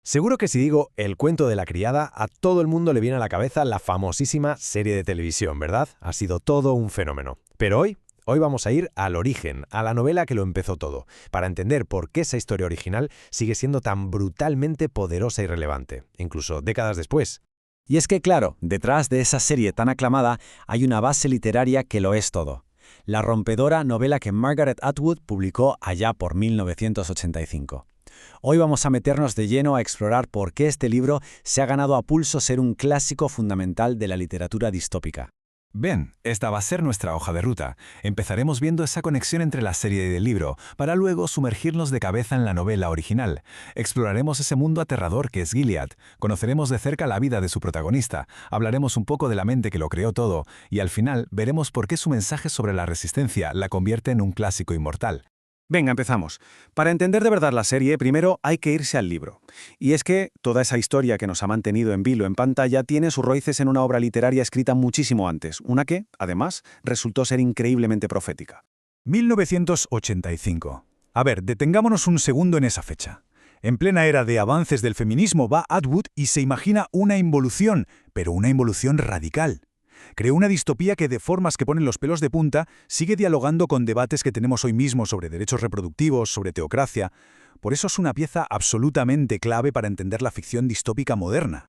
Seguro que si digo El cuento de la criada, a todo el mundo le viene a la cabeza la famosísima serie de televisión, ¿verdad? Ha sido todo un fenómeno. Pero hoy vamos a ir al origen, a la novela que lo empezó todo, para entender por qué esa historia original sigue siendo tan brutalmente poderosa y relevante, incluso décadas después. Y es que, claro, detrás de esa serie tan aclamada hay una base literaria que lo es todo. La rompedora novela que Margaret Atwood publicó allá por 1985. Hoy vamos a meternos de lleno a explorar por qué este libro se ha ganado a pulso ser un clásico fundamental de la literatura distópica. Bien, esta va a ser nuestra hoja de ruta. Empezaremos viendo esa conexión entre la serie y el libro, para luego sumergirnos de cabeza en la novela original. Exploraremos ese mundo aterrador que es Gilead, conoceremos de cerca la vida de su protagonista, hablaremos un poco de la mente que lo creó todo, y al final veremos por qué su mensaje sobre la resistencia la convierte en un clásico inmortal. Venga, empezamos. Para entender de verdad la serie, primero hay que irse al libro. Y es que toda esa historia que nos ha mantenido en vilo en pantalla tiene sus raíces en una obra literaria escrita muchísimo antes, una que, además, resultó ser increíblemente profética. 1985. A ver, detengámonos un segundo en esa fecha. En plena era de avances del feminismo va Atwood y se imagina una involución, pero una involución radical. Creó una distopía que, de formas que ponen los pelos de punta, sigue dialogando con debates que tenemos hoy mismo sobre derechos reproductivos, sobre teocracia. Por eso es una pieza absolutamente clave para entender la ficción distópica moderna.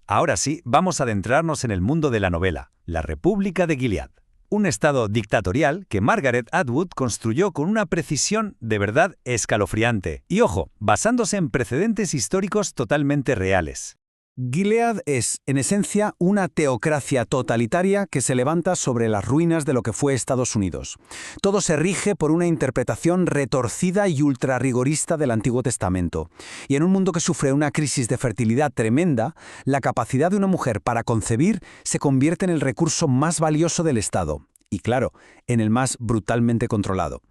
Ahora sí, vamos a adentrarnos en el mundo de la novela, la República de Gilead. Un estado dictatorial que Margaret Atwood construyó con una precisión de verdad escalofriante. Y ojo, basándose en precedentes históricos totalmente reales. Gilead es, en esencia, una teocracia totalitaria que se levanta sobre las ruinas de lo que fue Estados Unidos. Todo se rige por una interpretación retorcida y ultrarrigorista del Antiguo Testamento. Y en un mundo que sufre una crisis de fertilidad tremenda, la capacidad de una mujer para concebir se convierte en el recurso más valioso del Estado. Y claro, en el más brutalmente controlado.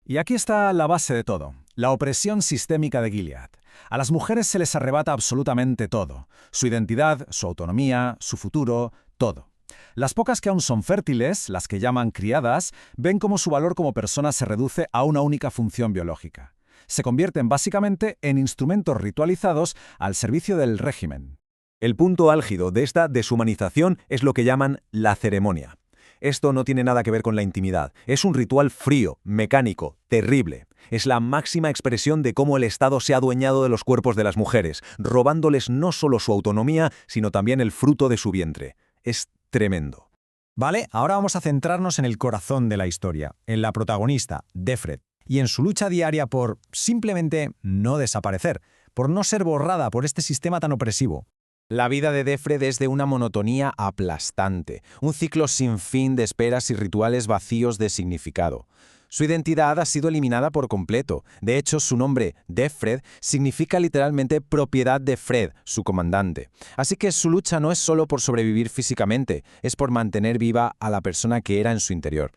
Y aquí está la base de todo, la opresión sistémica de Gilead. A las mujeres se les arrebata absolutamente todo, su identidad, su autonomía, su futuro, todo. Las pocas que aún son fértiles, las que llaman criadas, ven cómo su valor como persona se reduce a una única función biológica. Se convierten básicamente en instrumentos ritualizados al servicio del régimen. El punto álgido de esta deshumanización es lo que llaman la ceremonia. Esto no tiene nada que ver con la intimidad. Es un ritual frío, mecánico, terrible. Es la máxima expresión de cómo el Estado se ha adueñado de los cuerpos de las mujeres, robándoles no solo su autonomía, sino también el fruto de su vientre. Es tremendo. Vale, ahora vamos a centrarnos en el corazón de la historia, en la protagonista, Defred, y en su lucha diaria por simplemente no desaparecer, por no ser borrada por este sistema tan opresivo. La vida de Defred es de una monotonía aplastante, un ciclo sin fin de esperas y rituales vacíos de significado. Su identidad ha sido eliminada por completo. De hecho, su nombre, Defred, significa literalmente propiedad de Fred, su comandante. Así que su lucha no es solo por sobrevivir físicamente, es por mantener viva a la persona que era en su interior.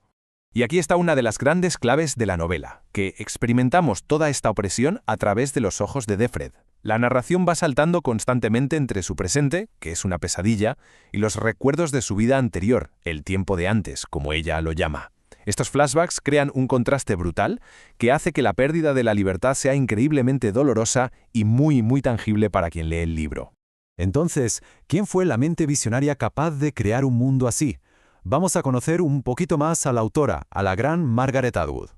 Y aquí está una de las grandes claves de la novela, que experimentamos toda esta opresión a través de los ojos de Defred. La narración va saltando constantemente entre su presente, que es una pesadilla, y los recuerdos de su vida anterior, el tiempo de antes, como ella lo llama. Estos flashbacks crean un contraste brutal que hace que la pérdida de la libertad sea increíblemente dolorosa y muy tangible para quien lee el libro. Entonces, ¿quién fue la mente visionaria capaz de crear un mundo así? Vamos a conocer un poquito más a la autora, a la gran Margaret Atwood.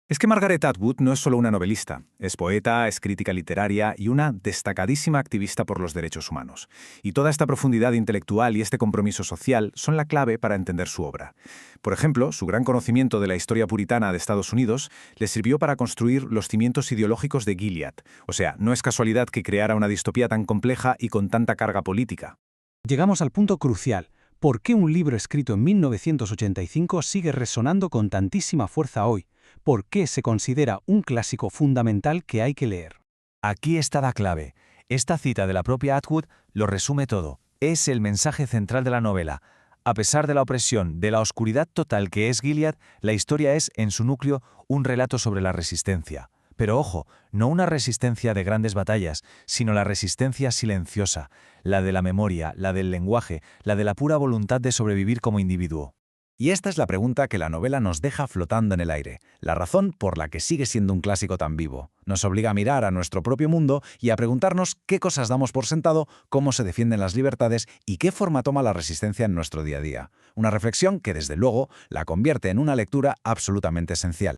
Es que Margaret Atwood no es solo una novelista, es poeta, es crítica literaria y una destacadísima activista por los derechos humanos. Y toda esta profundidad intelectual y este compromiso social son la clave para entender su obra. Por ejemplo, su gran conocimiento de la historia puritana de Estados Unidos le sirvió para construir los cimientos ideológicos de Gilead. O sea, no es casualidad que creara una distopía tan compleja y con tanta carga política. Llegamos al punto crucial. ¿Por qué un libro escrito en 1985 sigue resonando con tantísima fuerza hoy? ¿Por qué se considera un clásico fundamental que hay que leer? Aquí está la clave. Esta cita de la propia Atwood lo resume todo. Es el mensaje central de la novela. A pesar de la opresión, de la oscuridad total que es Gilead, la historia es, en su núcleo, un relato sobre la resistencia. Pero ojo, no una resistencia de grandes batallas, sino la resistencia silenciosa, la de la memoria, la del lenguaje, la de la pura voluntad de sobrevivir como individuo. Y esta es la pregunta que la novela nos deja flotando en el aire, la razón por la que sigue siendo un clásico tan vivo. Nos obliga a mirar a nuestro propio mundo y a preguntarnos qué cosas damos por sentado, cómo se defienden las libertades y qué forma toma la resistencia en nuestro día a día. Una reflexión que, desde luego, la convierte en una lectura absolutamente esencial.